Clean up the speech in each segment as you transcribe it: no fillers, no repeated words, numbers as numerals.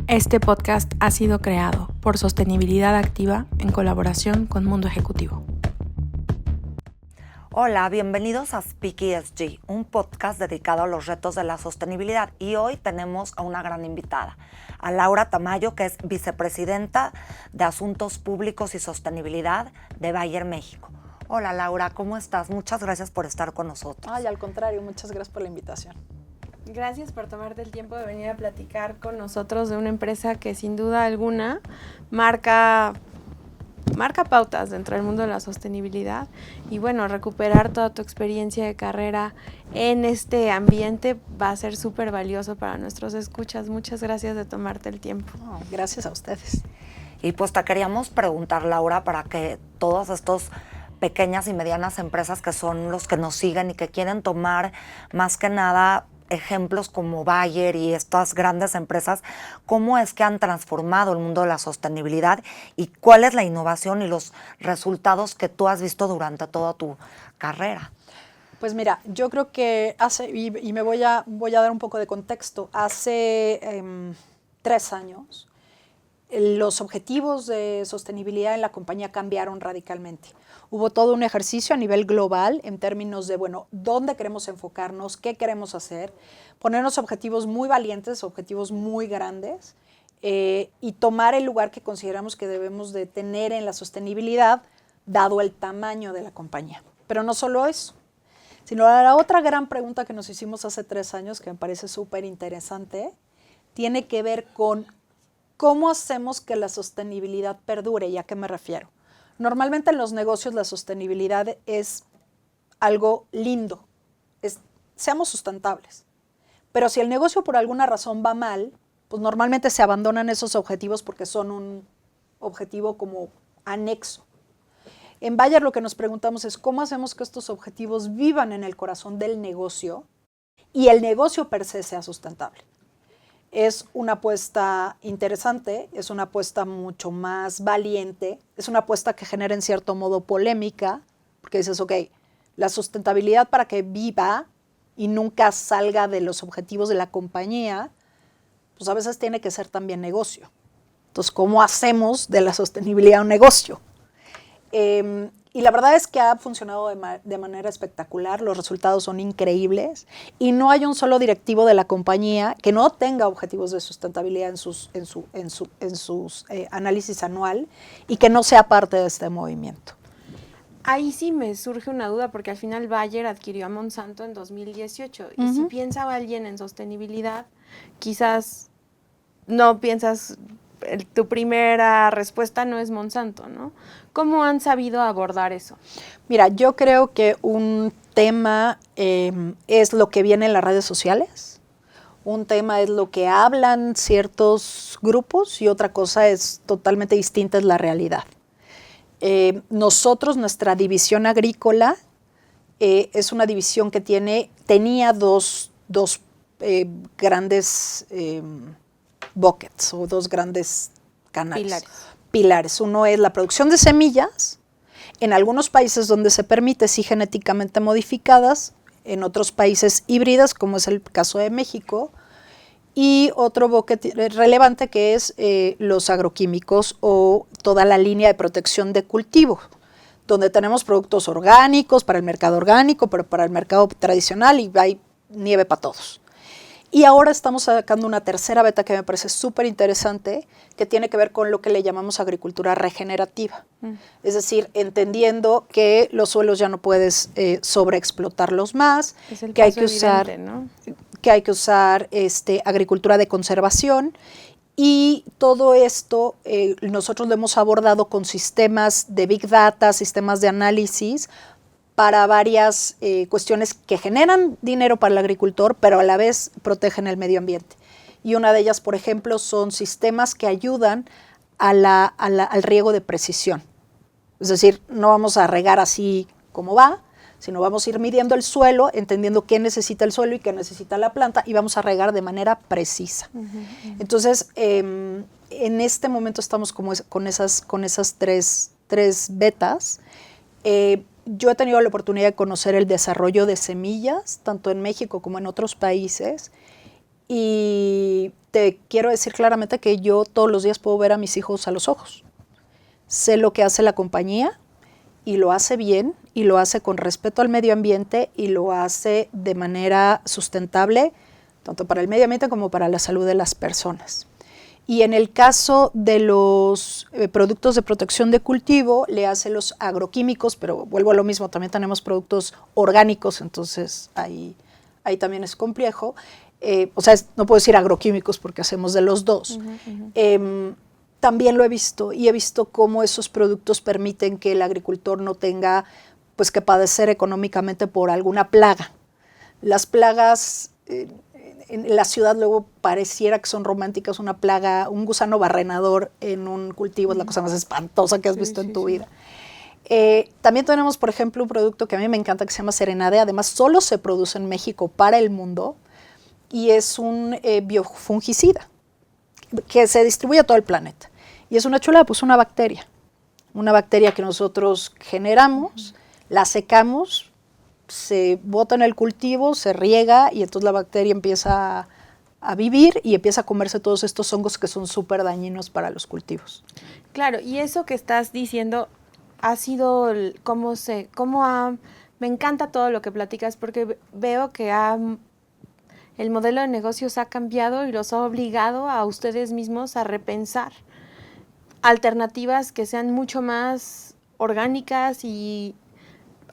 Este podcast ha sido creado por Sostenibilidad Activa en colaboración con Mundo Ejecutivo. Hola, bienvenidos a Speak ESG, un podcast dedicado a los retos de la sostenibilidad. Y hoy tenemos a una gran invitada, a Laura Tamayo, que es vicepresidenta de Asuntos Públicos y Sostenibilidad de Bayer México. Hola Laura, ¿cómo estás? Muchas gracias por estar con nosotros. Ay, al contrario, muchas gracias por la invitación. Gracias por tomarte el tiempo de venir a platicar con nosotros de una empresa que sin duda alguna marca pautas dentro del mundo de la sostenibilidad y bueno, recuperar toda tu experiencia de carrera en este ambiente va a ser súper valioso para nuestros escuchas. Muchas gracias de tomarte el tiempo. Oh, gracias a ustedes. Y pues te queríamos preguntar, Laura, para que todos estos pequeñas y medianas empresas que son los que nos siguen y que quieren tomar más que nada ejemplos como Bayer y estas grandes empresas, cómo es que han transformado el mundo de la sostenibilidad y cuál es la innovación y los resultados que tú has visto durante toda tu carrera. Pues mira, yo creo que y me voy a dar un poco de contexto, hace 3 años los objetivos de sostenibilidad en la compañía cambiaron radicalmente. Hubo todo un ejercicio a nivel global en términos de, bueno, dónde queremos enfocarnos, qué queremos hacer, ponernos objetivos muy valientes, objetivos muy grandes y tomar el lugar que consideramos que debemos de tener en la sostenibilidad dado el tamaño de la compañía. Pero no solo eso, sino la otra gran pregunta que nos hicimos hace 3 años, que me parece súper interesante, tiene que ver con ¿cómo hacemos que la sostenibilidad perdure? ¿Y a qué me refiero? Normalmente en los negocios la sostenibilidad es algo lindo, seamos sustentables. Pero si el negocio por alguna razón va mal, pues normalmente se abandonan esos objetivos porque son un objetivo como anexo. En Bayer lo que nos preguntamos es cómo hacemos que estos objetivos vivan en el corazón del negocio y el negocio per se sea sustentable. Es una apuesta interesante, es una apuesta mucho más valiente, es una apuesta que genera en cierto modo polémica, porque dices, ok, la sustentabilidad para que viva y nunca salga de los objetivos de la compañía, pues a veces tiene que ser también negocio. Entonces, ¿cómo hacemos de la sostenibilidad un negocio? Y la verdad es que ha funcionado de manera espectacular, los resultados son increíbles y no hay un solo directivo de la compañía que no tenga objetivos de sustentabilidad en sus análisis anual y que no sea parte de este movimiento. Ahí sí me surge una duda porque al final Bayer adquirió a Monsanto en 2018 y si piensa alguien en sostenibilidad, quizás no piensas, tu primera respuesta no es Monsanto, ¿no? ¿Cómo han sabido abordar eso? Mira, yo creo que un tema es lo que viene en las redes sociales, un tema es lo que hablan ciertos grupos y otra cosa es totalmente distinta, es la realidad. Nosotros, nuestra división agrícola, es una división que tenía dos grandes buckets o 2 grandes canales. Pilares. Uno es la producción de semillas, en algunos países donde se permite, sí genéticamente modificadas, en otros países híbridas, como es el caso de México, y otro bucket relevante que es los agroquímicos o toda la línea de protección de cultivo, donde tenemos productos orgánicos para el mercado orgánico, pero para el mercado tradicional y hay nieve para todos. Y ahora estamos sacando una tercera beta que me parece súper interesante, que tiene que ver con lo que le llamamos agricultura regenerativa. Es decir, entendiendo que los suelos ya no puedes sobreexplotarlos más, que hay que usar, evidente, ¿no? que hay que usar agricultura de conservación. Y todo esto nosotros lo hemos abordado con sistemas de Big Data, sistemas de análisis, para varias cuestiones que generan dinero para el agricultor, pero a la vez protegen el medio ambiente. Y una de ellas, por ejemplo, son sistemas que ayudan al riego de precisión. Es decir, no vamos a regar así como va, sino vamos a ir midiendo el suelo, entendiendo qué necesita el suelo y qué necesita la planta, y vamos a regar de manera precisa. Entonces, en este momento estamos con esas tres betas. Yo he tenido la oportunidad de conocer el desarrollo de semillas, tanto en México como en otros países, Y te quiero decir claramente que yo todos los días puedo ver a mis hijos a los ojos. Sé lo que hace la compañía y lo hace bien y lo hace con respeto al medio ambiente y lo hace de manera sustentable, tanto para el medio ambiente como para la salud de las personas. Y en el caso de los productos de protección de cultivo, le hace los agroquímicos, pero vuelvo a lo mismo, también tenemos productos orgánicos, entonces ahí también es complejo. O sea, no puedo decir agroquímicos porque hacemos de los dos. También lo he visto y he visto cómo esos productos permiten que el agricultor no tenga pues, que padecer económicamente por alguna plaga. Las plagas en la ciudad luego pareciera que son románticas, una plaga, un gusano barrenador en un cultivo es la cosa más espantosa que has visto en tu vida. También tenemos, por ejemplo, un producto que a mí me encanta que se llama Serenade, además solo se produce en México para el mundo y es un biofungicida que se distribuye a todo el planeta. Y es una chulada, pues una bacteria que nosotros generamos, la secamos, se bota en el cultivo, se riega y entonces la bacteria empieza a vivir y empieza a comerse todos estos hongos que son súper dañinos para los cultivos. Claro, y eso que estás diciendo ha sido me encanta todo lo que platicas porque veo que el modelo de negocios ha cambiado y los ha obligado a ustedes mismos a repensar alternativas que sean mucho más orgánicas y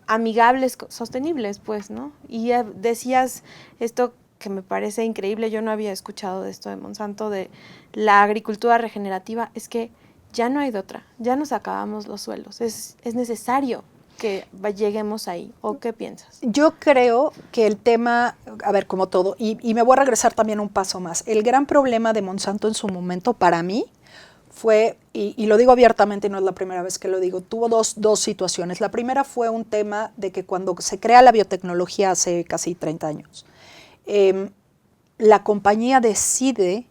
amigables, sostenibles, pues, ¿no? Y decías esto que me parece increíble, yo no había escuchado de esto de Monsanto, de la agricultura regenerativa, es que ya no hay de otra, ya nos acabamos los suelos, es necesario que lleguemos ahí, ¿o qué piensas? Yo creo que el tema, a ver, como todo, y me voy a regresar también un paso más, el gran problema de Monsanto en su momento, para mí, fue, y lo digo abiertamente y no es la primera vez que lo digo, tuvo dos situaciones. La primera fue un tema de que cuando se crea la biotecnología hace casi 30 años, la compañía decide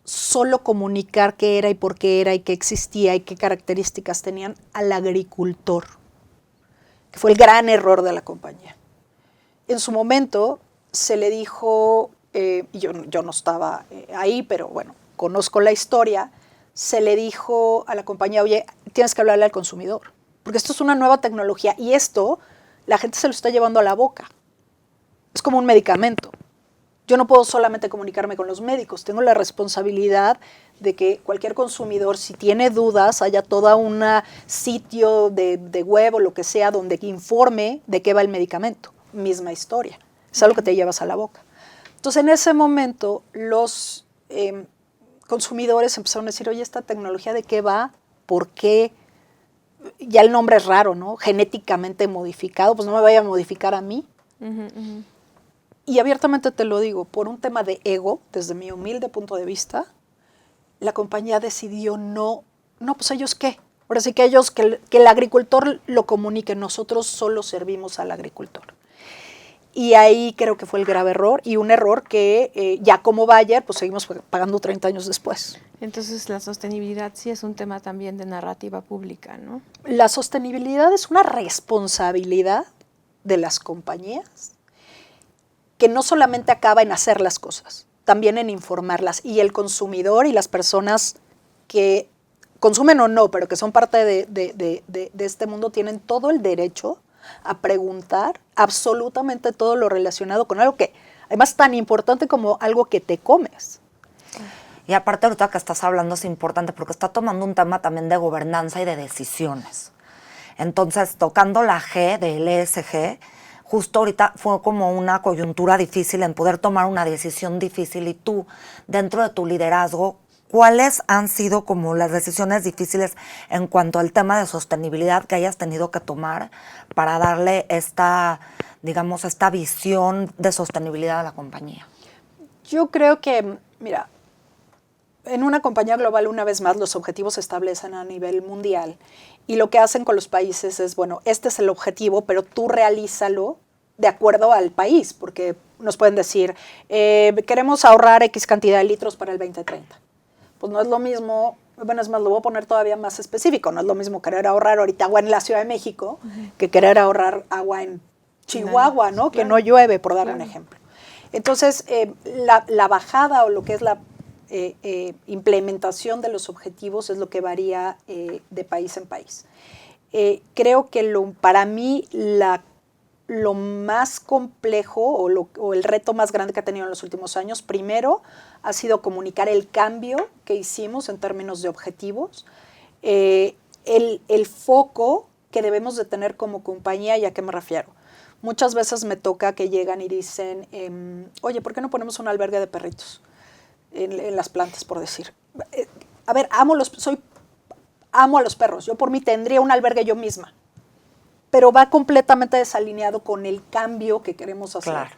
solo comunicar qué era y por qué era y qué existía y qué características tenían al agricultor, que fue el gran error de la compañía. En su momento se le dijo, y yo no estaba ahí, pero bueno, conozco la historia, se le dijo a la compañía, oye, tienes que hablarle al consumidor, porque esto es una nueva tecnología y esto la gente se lo está llevando a la boca. Es como un medicamento. Yo no puedo solamente comunicarme con los médicos, tengo la responsabilidad de que cualquier consumidor, si tiene dudas, haya todo un sitio de web o lo que sea donde informe de qué va el medicamento. Misma historia. Es algo que te llevas a la boca. Entonces, en ese momento, los consumidores empezaron a decir, oye, ¿esta tecnología de qué va? ¿Por qué? Ya el nombre es raro, ¿no? Genéticamente modificado, pues no me vaya a modificar a mí. Y abiertamente te lo digo, por un tema de ego, desde mi humilde punto de vista, la compañía decidió pues ellos qué. Ahora sí que ellos, que el agricultor lo comunique, nosotros solo servimos al agricultor. Y ahí creo que fue el grave error, y un error que ya como Bayer, pues seguimos pagando 30 años después. Entonces la sostenibilidad sí es un tema también de narrativa pública, ¿no? La sostenibilidad es una responsabilidad de las compañías que no solamente acaba en hacer las cosas, también en informarlas. Y el consumidor y las personas que consumen o no, pero que son parte de este mundo, tienen todo el derecho a preguntar absolutamente todo lo relacionado con algo que, además, tan importante como algo que te comes. Y aparte, ahorita que estás hablando es importante porque está tomando un tema también de gobernanza y de decisiones. Entonces, tocando la G del ESG, justo ahorita fue como una coyuntura difícil en poder tomar una decisión difícil, y tú, dentro de tu liderazgo, ¿cuáles han sido como las decisiones difíciles en cuanto al tema de sostenibilidad que hayas tenido que tomar para darle esta visión de sostenibilidad a la compañía? Yo creo que, mira, en una compañía global, una vez más, los objetivos se establecen a nivel mundial y lo que hacen con los países es, bueno, este es el objetivo, pero tú realízalo de acuerdo al país, porque nos pueden decir, queremos ahorrar X cantidad de litros para el 2030. Pues no es lo mismo, bueno, es más, lo voy a poner todavía más específico, no es lo mismo querer ahorrar ahorita agua en la Ciudad de México que querer ahorrar agua en Chihuahua, ¿no? Claro. Que no llueve, por dar un ejemplo. Entonces, la bajada o lo que es la implementación de los objetivos es lo que varía de país en país. Creo que para mí lo más complejo o el reto más grande que ha tenido en los últimos años, primero, ha sido comunicar el cambio que hicimos en términos de objetivos, el foco que debemos de tener como compañía. ¿Y a qué me refiero? Muchas veces me toca que llegan y dicen, oye, ¿por qué no ponemos un albergue de perritos en las plantas, por decir? A ver, amo a los perros. Yo por mí tendría un albergue yo misma. Pero va completamente desalineado con el cambio que queremos hacer. Claro.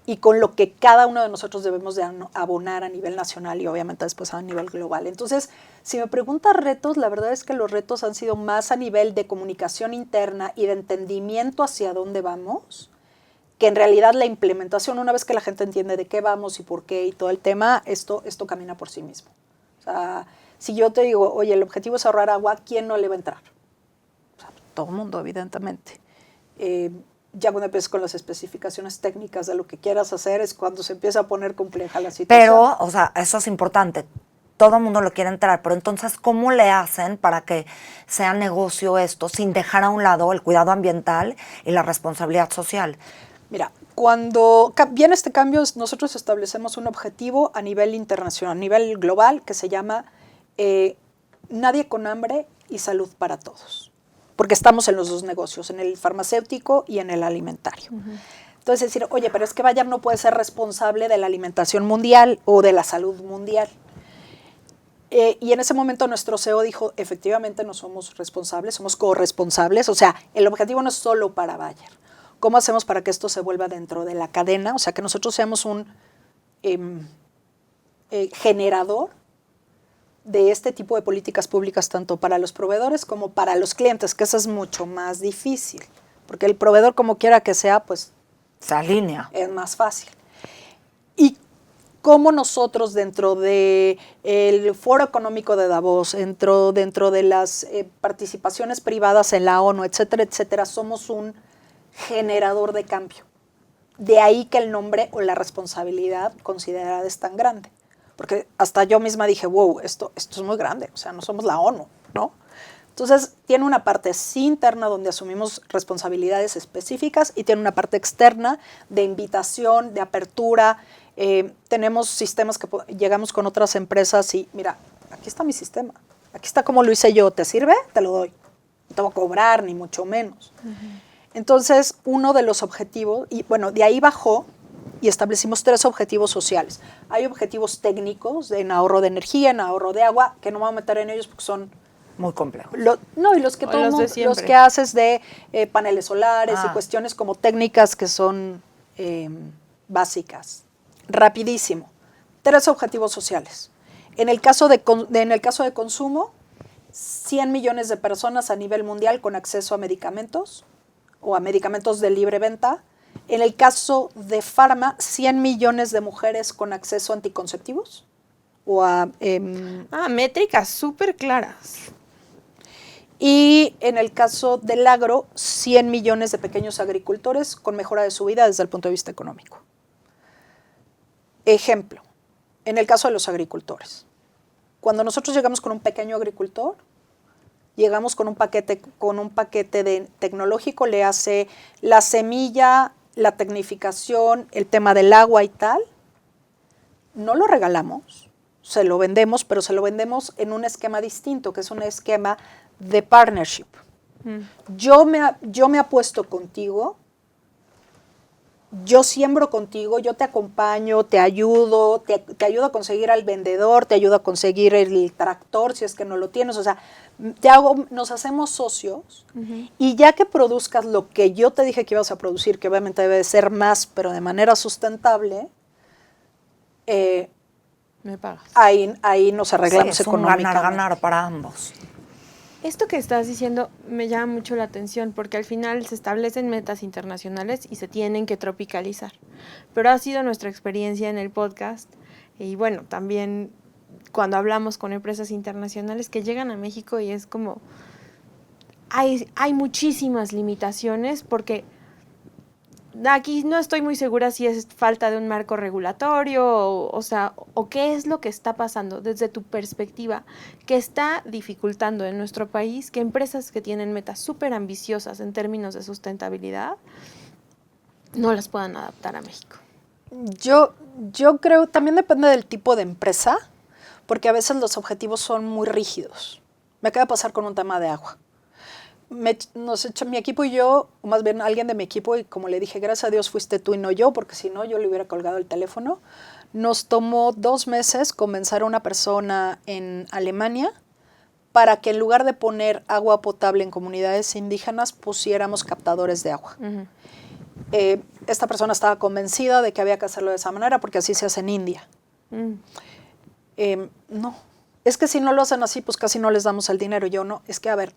Y con lo que cada uno de nosotros debemos de abonar a nivel nacional y obviamente después a nivel global. Entonces, si me preguntas retos, la verdad es que los retos han sido más a nivel de comunicación interna y de entendimiento hacia dónde vamos, que en realidad la implementación, una vez que la gente entiende de qué vamos y por qué y todo el tema, esto camina por sí mismo. O sea, si yo te digo, oye, el objetivo es ahorrar agua, ¿quién no le va a entrar? O sea, todo el mundo, evidentemente. Ya cuando empiezas con las especificaciones técnicas de lo que quieras hacer es cuando se empieza a poner compleja la situación. Pero, o sea, eso es importante. Todo el mundo lo quiere entrar, pero entonces, ¿cómo le hacen para que sea negocio esto sin dejar a un lado el cuidado ambiental y la responsabilidad social? Mira, cuando viene este cambio, nosotros establecemos un objetivo a nivel internacional, a nivel global, que se llama Nadie con hambre y salud para todos. Porque estamos en los dos negocios, en el farmacéutico y en el alimentario. Uh-huh. Entonces, decir, oye, pero es que Bayer no puede ser responsable de la alimentación mundial o de la salud mundial. Y en ese momento nuestro CEO dijo, efectivamente no somos responsables, somos corresponsables. O sea, el objetivo no es solo para Bayer. ¿Cómo hacemos para que esto se vuelva dentro de la cadena? O sea, que nosotros seamos un generador de este tipo de políticas públicas, tanto para los proveedores como para los clientes, que eso es mucho más difícil, porque el proveedor, como quiera que sea, pues se alinea. Es más fácil. Y cómo nosotros dentro del Foro Económico de Davos, dentro de las participaciones privadas en la ONU, etcétera, etcétera, somos un generador de cambio. De ahí que el nombre o la responsabilidad considerada es tan grande. Porque hasta yo misma dije, wow, esto es muy grande, o sea, no somos la ONU, ¿no? Entonces, tiene una parte interna donde asumimos responsabilidades específicas y tiene una parte externa de invitación, de apertura. Tenemos sistemas que llegamos con otras empresas y, mira, aquí está mi sistema, aquí está como lo hice yo, ¿te sirve? Te lo doy. No te voy a cobrar, ni mucho menos. Uh-huh. Entonces, uno de los objetivos, y bueno, de ahí bajó, y establecimos 3 objetivos sociales. Hay objetivos técnicos en ahorro de energía, en ahorro de agua, que no me voy a meter en ellos porque son muy complejos. Y los que los que haces de paneles solares y cuestiones como técnicas que son básicas. Rapidísimo. 3 objetivos sociales. En el caso de consumo, 100 millones de personas a nivel mundial con acceso a medicamentos o a medicamentos de libre venta. En el caso de Pharma, 100 millones de mujeres con acceso a anticonceptivos o a... métricas súper claras. Y en el caso del agro, 100 millones de pequeños agricultores con mejora de su vida desde el punto de vista económico. Ejemplo, en el caso de los agricultores. Cuando nosotros llegamos con un pequeño agricultor, llegamos con un paquete tecnológico, le hace la semilla, la tecnificación, el tema del agua y tal. No lo regalamos, se lo vendemos, pero se lo vendemos en un esquema distinto, que es un esquema de partnership. Yo me apuesto contigo, yo siembro contigo, yo te acompaño, te ayudo a conseguir al vendedor, te ayudo a conseguir el tractor si es que no lo tienes, o sea, nos hacemos socios. Uh-huh. Y ya que produzcas lo que yo te dije que ibas a producir, que obviamente debe de ser más, pero de manera sustentable, me pagas. Ahí nos arreglamos económicamente. Es un ganar-ganar para ambos. Esto que estás diciendo me llama mucho la atención porque al final se establecen metas internacionales y se tienen que tropicalizar. Pero ha sido nuestra experiencia en el podcast y bueno, también cuando hablamos con empresas internacionales que llegan a México y es como hay muchísimas limitaciones porque aquí no estoy muy segura si es falta de un marco regulatorio o qué es lo que está pasando desde tu perspectiva que está dificultando en nuestro país que empresas que tienen metas súper ambiciosas en términos de sustentabilidad no las puedan adaptar a México. Yo creo, también depende del tipo de empresa, porque a veces los objetivos son muy rígidos. Me acaba de pasar con un tema de agua. Mi equipo y yo, o más bien alguien de mi equipo, y como le dije, gracias a Dios fuiste tú y no yo, porque si no, yo le hubiera colgado el teléfono. Nos tomó 2 meses convencer a una persona en Alemania para que en lugar de poner agua potable en comunidades indígenas, pusiéramos captadores de agua. Uh-huh. Esta persona estaba convencida de que había que hacerlo de esa manera porque así se hace en India. No, es que si no lo hacen así, pues casi no les damos el dinero. Yo no, es que a ver,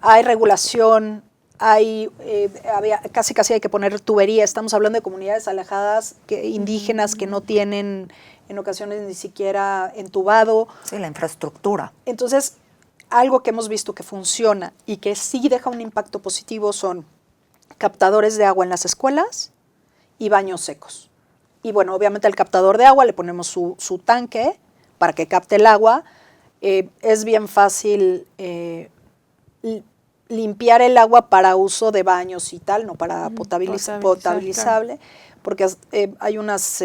hay regulación, casi hay que poner tubería. Estamos hablando de comunidades alejadas, indígenas que no tienen en ocasiones ni siquiera entubado. Sí, la infraestructura. Entonces, algo que hemos visto que funciona y que sí deja un impacto positivo son captadores de agua en las escuelas y baños secos. Y bueno, obviamente al captador de agua le ponemos su tanque para que capte el agua. Es bien fácil limpiar el agua para uso de baños y tal, no para potabilizable, porque hay unas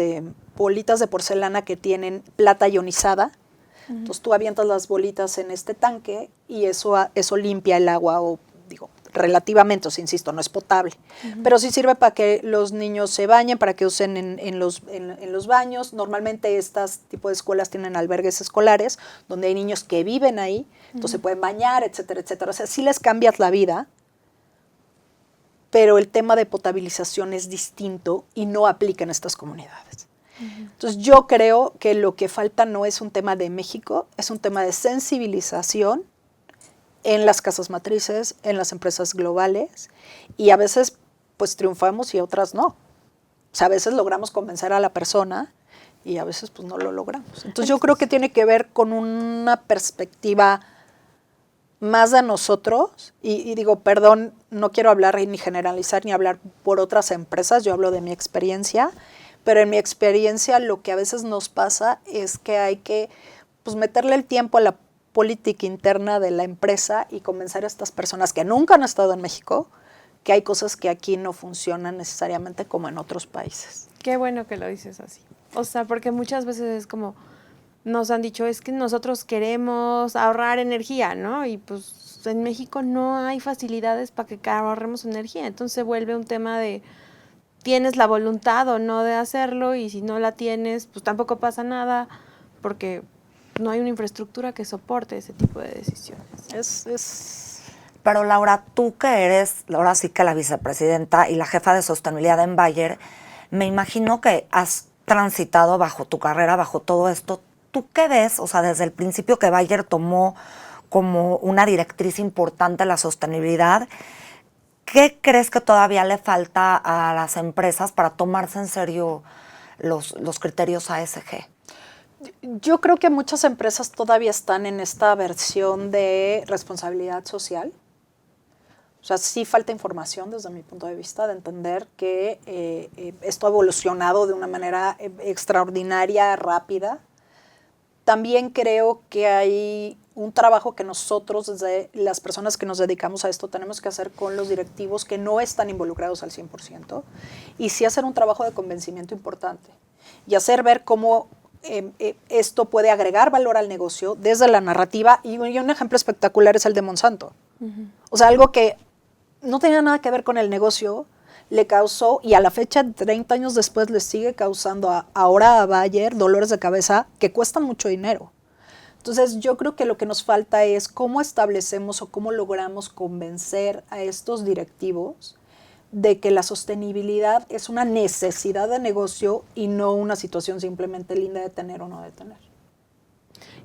bolitas de porcelana que tienen plata ionizada. Entonces tú avientas las bolitas en este tanque y eso limpia el agua, o digo, relativamente, os insisto, no es potable, pero sí sirve para que los niños se bañen, para que usen en los baños. Normalmente estas tipos de escuelas tienen albergues escolares donde hay niños que viven ahí, entonces se pueden bañar, etcétera, etcétera. O sea, sí les cambias la vida, pero el tema de potabilización es distinto y no aplica en estas comunidades. Entonces yo creo que lo que falta no es un tema de México, es un tema de sensibilización en las casas matrices, en las empresas globales, y a veces pues triunfamos y otras no. O sea, a veces logramos convencer a la persona y a veces pues no lo logramos. Entonces yo creo que tiene que ver con una perspectiva más de nosotros, y digo, perdón, no quiero hablar ni generalizar ni hablar por otras empresas, yo hablo de mi experiencia, pero en mi experiencia lo que a veces nos pasa es que hay que pues meterle el tiempo a la política interna de la empresa y convencer a estas personas que nunca han estado en México que hay cosas que aquí no funcionan necesariamente como en otros países. Qué bueno que lo dices así. O sea, porque muchas veces es como, nos han dicho, es que nosotros queremos ahorrar energía, ¿no? Y pues en México no hay facilidades para que ahorremos energía. Entonces se vuelve un tema de, tienes la voluntad o no de hacerlo, y si no la tienes, pues tampoco pasa nada, porque no hay una infraestructura que soporte ese tipo de decisiones. Pero Laura, tú que eres, ahora sí que la vicepresidenta y la jefa de sostenibilidad en Bayer, me imagino que has transitado bajo tu carrera, bajo todo esto. ¿Tú qué ves? O sea, desde el principio que Bayer tomó como una directriz importante la sostenibilidad, ¿qué crees que todavía le falta a las empresas para tomarse en serio los criterios ASG? Yo creo que muchas empresas todavía están en esta versión de responsabilidad social. O sea, sí falta información desde mi punto de vista de entender que esto ha evolucionado de una manera extraordinaria, rápida. También creo que hay un trabajo que nosotros, desde las personas que nos dedicamos a esto, tenemos que hacer con los directivos que no están involucrados al 100%, y sí hacer un trabajo de convencimiento importante y hacer ver cómo esto puede agregar valor al negocio desde la narrativa, y un ejemplo espectacular es el de Monsanto. O sea, algo que no tenía nada que ver con el negocio, le causó, y a la fecha, 30 años después, le sigue causando ahora a Bayer dolores de cabeza que cuestan mucho dinero. Entonces, yo creo que lo que nos falta es cómo establecemos o cómo logramos convencer a estos directivos de que la sostenibilidad es una necesidad de negocio y no una situación simplemente linda de tener o no de tener.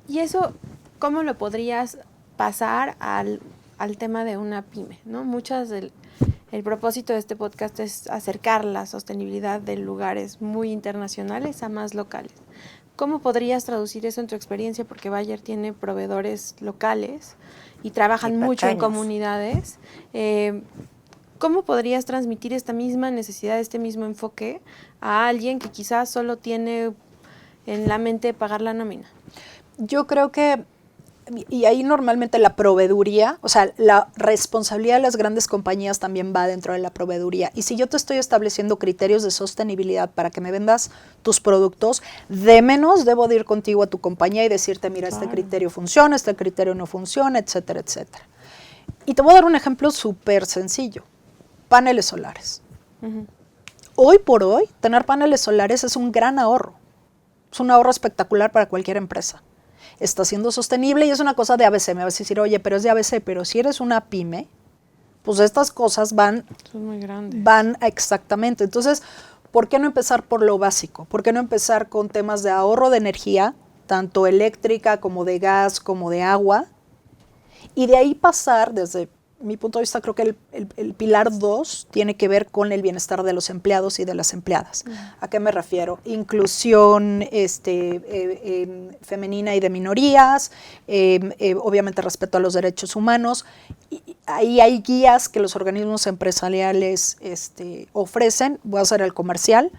¿Y eso cómo lo podrías pasar al tema de una pyme, ¿no? El propósito de este podcast es acercar la sostenibilidad de lugares muy internacionales a más locales. ¿Cómo podrías traducir eso en tu experiencia? Porque Bayer tiene proveedores locales y trabajan mucho en comunidades. ¿cómo podrías transmitir esta misma necesidad, este mismo enfoque a alguien que quizás solo tiene en la mente pagar la nómina? Yo creo que, y ahí normalmente la proveeduría, o sea, la responsabilidad de las grandes compañías también va dentro de la proveeduría. Y si yo te estoy estableciendo criterios de sostenibilidad para que me vendas tus productos, de menos debo de ir contigo a tu compañía y decirte, mira, este criterio funciona, este criterio no funciona, etcétera, etcétera. Y te voy a dar un ejemplo súper sencillo. Paneles solares. Hoy por hoy, tener paneles solares es un gran ahorro. Es un ahorro espectacular para cualquier empresa. Está siendo sostenible y es una cosa de ABC. Me vas a decir, oye, pero es de ABC, pero si eres una pyme, pues estas cosas van... Son muy grandes. Van exactamente. Entonces, ¿por qué no empezar por lo básico? ¿Por qué no empezar con temas de ahorro de energía, tanto eléctrica como de gas, como de agua? Y de ahí pasar, desde mi punto de vista, creo que el pilar 2 tiene que ver con el bienestar de los empleados y de las empleadas. ¿A qué me refiero? Inclusión femenina y de minorías, obviamente respeto a los derechos humanos. Y ahí hay guías que los organismos empresariales ofrecen. Voy a hacer el comercial.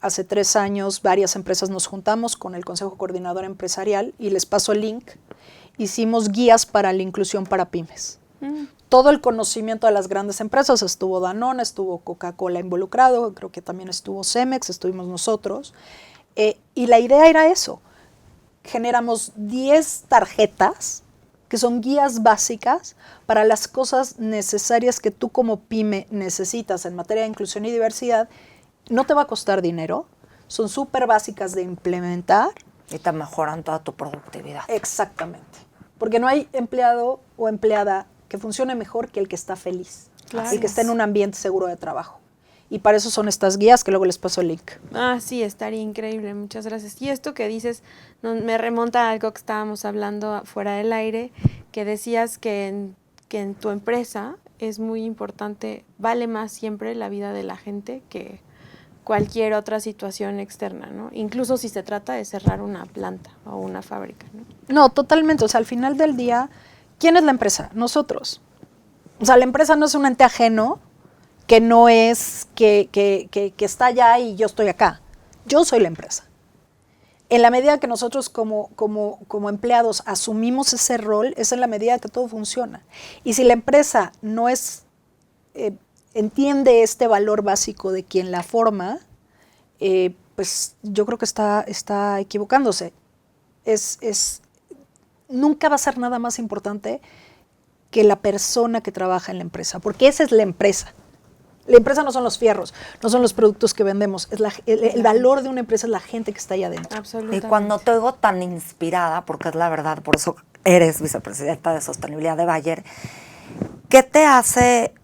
Hace 3 años varias empresas nos juntamos con el Consejo Coordinador Empresarial y les paso el link. Hicimos guías para la inclusión para pymes. Todo el conocimiento de las grandes empresas, estuvo Danone, estuvo Coca-Cola involucrado, creo que también estuvo Cemex, estuvimos nosotros. Y la idea era eso. Generamos 10 tarjetas que son guías básicas para las cosas necesarias que tú como pyme necesitas en materia de inclusión y diversidad. No te va a costar dinero, son súper básicas de implementar. Y te mejoran toda tu productividad. Exactamente. Porque no hay empleado o empleada que funcione mejor que el que está feliz, Claro. el que está en un ambiente seguro de trabajo. Y para eso son estas guías que luego les paso el link. Ah, sí, estaría increíble, muchas gracias. Y esto que dices me remonta a algo que estábamos hablando fuera del aire, que decías que en tu empresa es muy importante, vale más siempre la vida de la gente que cualquier otra situación externa, ¿no? Incluso si se trata de cerrar una planta o una fábrica, ¿no? No, totalmente. O sea, al final del día, ¿quién es la empresa? Nosotros. O sea, la empresa no es un ente ajeno que no es que está allá y yo estoy acá. Yo soy la empresa. En la medida que nosotros como empleados asumimos ese rol, es en la medida que todo funciona. Y si la empresa no es, entiende este valor básico de quien la forma, pues yo creo que está equivocándose. Nunca va a ser nada más importante que la persona que trabaja en la empresa, porque esa es la empresa. La empresa no son los fierros, no son los productos que vendemos, el valor de una empresa es la gente que está ahí adentro. Absolutamente. Y cuando te oigo tan inspirada, porque es la verdad, por eso eres vicepresidenta de Sostenibilidad de Bayer, ¿qué te hace,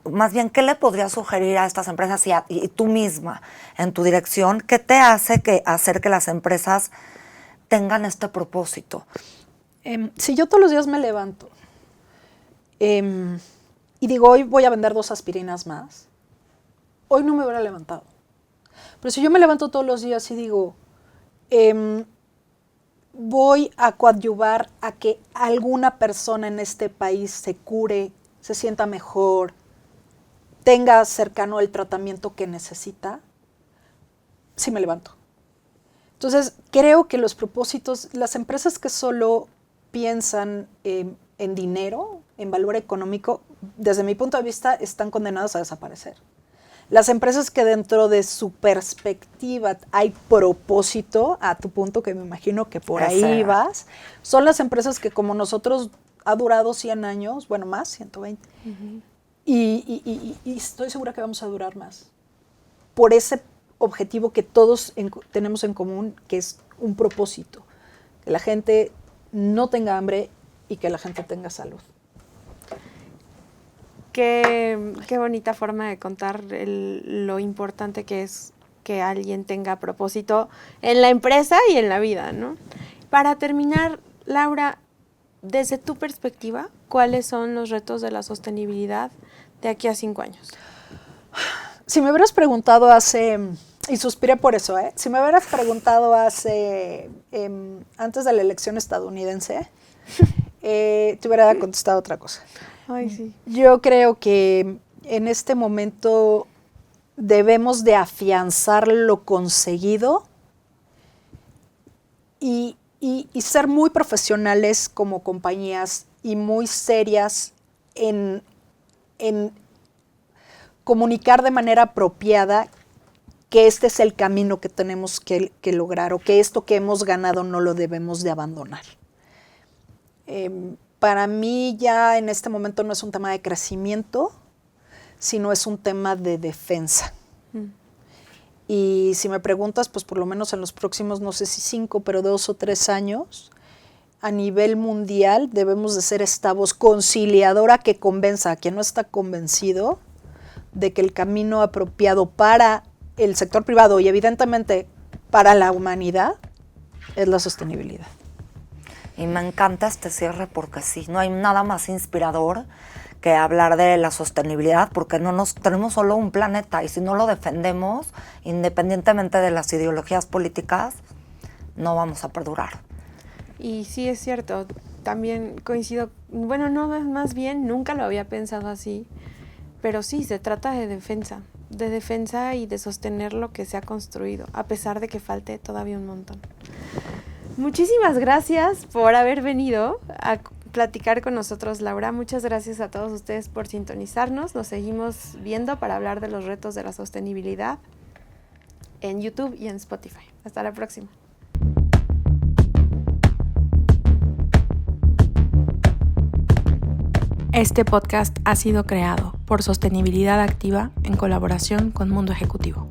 más bien, qué le podrías sugerir a estas empresas y tú misma en tu dirección, qué te hace hacer que las empresas tengan este propósito? Si yo todos los días me levanto y digo, hoy voy a vender 2 aspirinas más, hoy no me hubiera levantado. Pero si yo me levanto todos los días y digo, voy a coadyuvar a que alguna persona en este país se cure, se sienta mejor, tenga cercano el tratamiento que necesita, sí me levanto. Entonces, creo que los propósitos, las empresas que solo piensan en dinero, en valor económico, desde mi punto de vista, están condenadas a desaparecer. Las empresas que dentro de su perspectiva hay propósito, a tu punto que me imagino que por ahí vas, son las empresas que como nosotros ha durado 100 años, bueno, más, 120, y estoy segura que vamos a durar más, por ese objetivo que todos tenemos en común, que es un propósito, que la gente no tenga hambre y que la gente tenga salud. Qué bonita forma de contar lo importante que es que alguien tenga propósito en la empresa y en la vida, ¿no? Para terminar, Laura, desde tu perspectiva, ¿cuáles son los retos de la sostenibilidad de aquí a 5 años? Si me hubieras preguntado y suspiré por eso, si me hubieras preguntado antes de la elección estadounidense, te hubiera contestado otra cosa. Ay, sí. Yo creo que en este momento debemos de afianzar lo conseguido y ser muy profesionales como compañías y muy serias en comunicar de manera apropiada que este es el camino que tenemos que lograr o que esto que hemos ganado no lo debemos de abandonar. Para mí ya en este momento no es un tema de crecimiento, sino es un tema de defensa. Y si me preguntas, pues por lo menos en los próximos, no sé si 5, pero 2 o 3 años, a nivel mundial debemos de ser esta voz conciliadora que convenza a quien no está convencido de que el camino apropiado para el sector privado y evidentemente para la humanidad es la sostenibilidad. Y me encanta este cierre porque sí, no hay nada más inspirador que hablar de la sostenibilidad, porque tenemos solo un planeta y si no lo defendemos, independientemente de las ideologías políticas, no vamos a perdurar. Y sí, es cierto, también coincido, bueno, no, más bien nunca lo había pensado así, pero sí, se trata de defensa y de sostener lo que se ha construido, a pesar de que falte todavía un montón. Muchísimas gracias por haber venido a platicar con nosotros, Laura. Muchas gracias a todos ustedes por sintonizarnos. Nos seguimos viendo para hablar de los retos de la sostenibilidad en YouTube y en Spotify. Hasta la próxima. Este podcast ha sido creado por Sostenibilidad Activa en colaboración con Mundo Ejecutivo.